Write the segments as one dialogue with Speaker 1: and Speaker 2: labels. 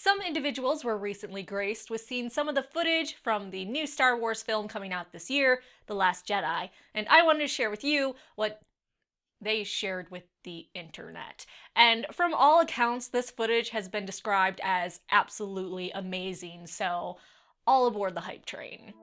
Speaker 1: Some individuals were recently graced with seeing some of the footage from the new Star Wars film coming out this year, The Last Jedi, and I wanted to share with you what they shared with the internet. And from all accounts, this footage has been described as absolutely amazing, so all aboard the hype train.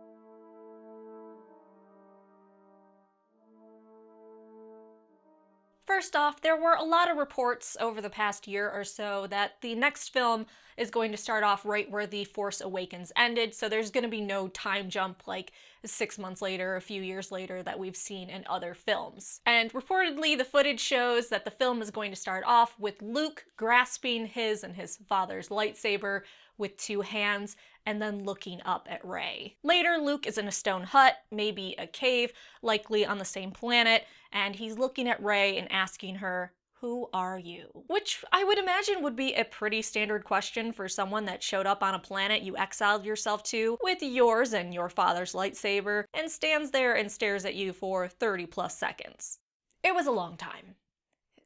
Speaker 1: First off, there were a lot of reports over the past year or so that the next film is going to start off right where The Force Awakens ended, so there's going to be no time jump like 6 months later, a few years later that we've seen in other films. And reportedly, the footage shows that the film is going to start off with Luke grasping his and his father's lightsaber with 2 hands and then looking up at Rey. Later, Luke is in a stone hut, maybe a cave, likely on the same planet, and he's looking at Rey and asking her, "Who are you?" Which I would imagine would be a pretty standard question for someone that showed up on a planet you exiled yourself to with yours and your father's lightsaber and stands there and stares at you for 30+ seconds. It was a long time.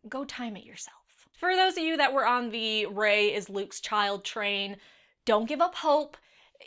Speaker 1: Go time it yourself. For those of you that were on the Rey is Luke's child train, don't give up hope.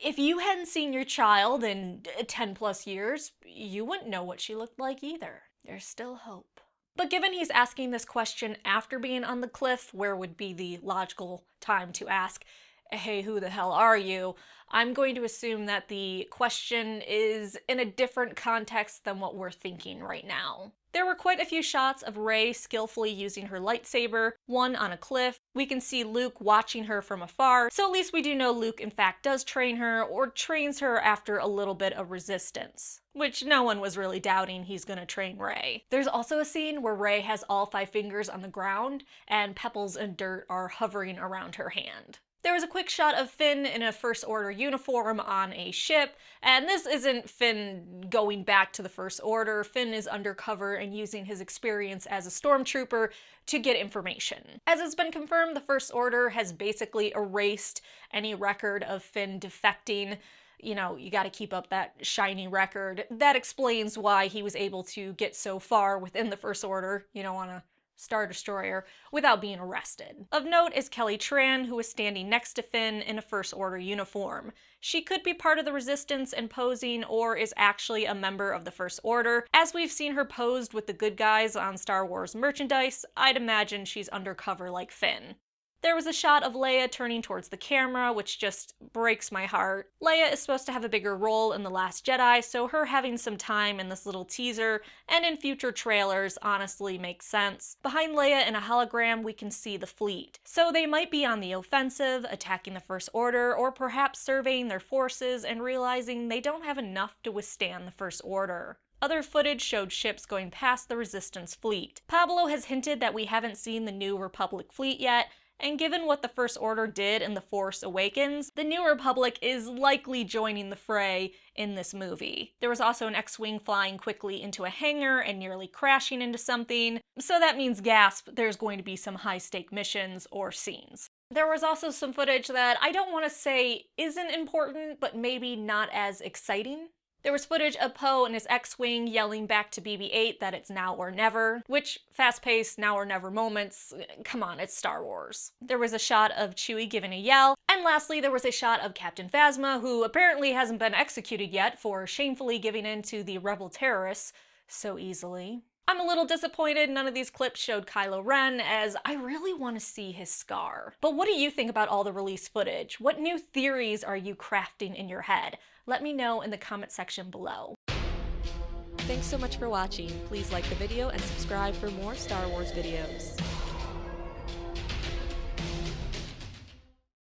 Speaker 1: If you hadn't seen your child in 10+ years, you wouldn't know what she looked like either. There's still hope. But given he's asking this question after being on the cliff, where would be the logical time to ask, "Hey, who the hell are you?" I'm going to assume that the question is in a different context than what we're thinking right now. There were quite a few shots of Rey skillfully using her lightsaber, one on a cliff. We can see Luke watching her from afar, so at least we do know Luke in fact does train her, or trains her after a little bit of resistance, which no one was really doubting he's gonna train Rey. There's also a scene where Rey has all 5 fingers on the ground, and pebbles and dirt are hovering around her hand. There was a quick shot of Finn in a First Order uniform on a ship, and this isn't Finn going back to the First Order. Finn is undercover and using his experience as a stormtrooper to get information. As it's been confirmed, the First Order has basically erased any record of Finn defecting. You know, you gotta keep up that shiny record. That explains why he was able to get so far within the First Order, you know, on a Star Destroyer, without being arrested. Of note is Kelly Tran, who is standing next to Finn in a First Order uniform. She could be part of the Resistance and posing, or is actually a member of the First Order. As we've seen her posed with the good guys on Star Wars merchandise, I'd imagine she's undercover like Finn. There was a shot of Leia turning towards the camera, which just breaks my heart. Leia is supposed to have a bigger role in The Last Jedi, so her having some time in this little teaser and in future trailers honestly makes sense. Behind Leia in a hologram, we can see the fleet. So they might be on the offensive, attacking the First Order, or perhaps surveying their forces and realizing they don't have enough to withstand the First Order. Other footage showed ships going past the Resistance fleet. Pablo has hinted that we haven't seen the New Republic fleet yet, and given what the First Order did in The Force Awakens, the New Republic is likely joining the fray in this movie. There was also an X-Wing flying quickly into a hangar and nearly crashing into something, so that means, gasp, there's going to be some high-stake missions or scenes. There was also some footage that I don't want to say isn't important, but maybe not as exciting. There was footage of Poe and his X-Wing yelling back to BB-8 that it's now or never, which fast-paced now or never moments, come on, it's Star Wars. There was a shot of Chewie giving a yell, and lastly there was a shot of Captain Phasma, who apparently hasn't been executed yet for shamefully giving in to the rebel terrorists so easily. I'm a little disappointed none of these clips showed Kylo Ren, as I really want to see his scar. But what do you think about all the released footage? What new theories are you crafting in your head? Let me know in the comment section below. Thanks so much for watching. Please like the video and subscribe for more Star Wars videos.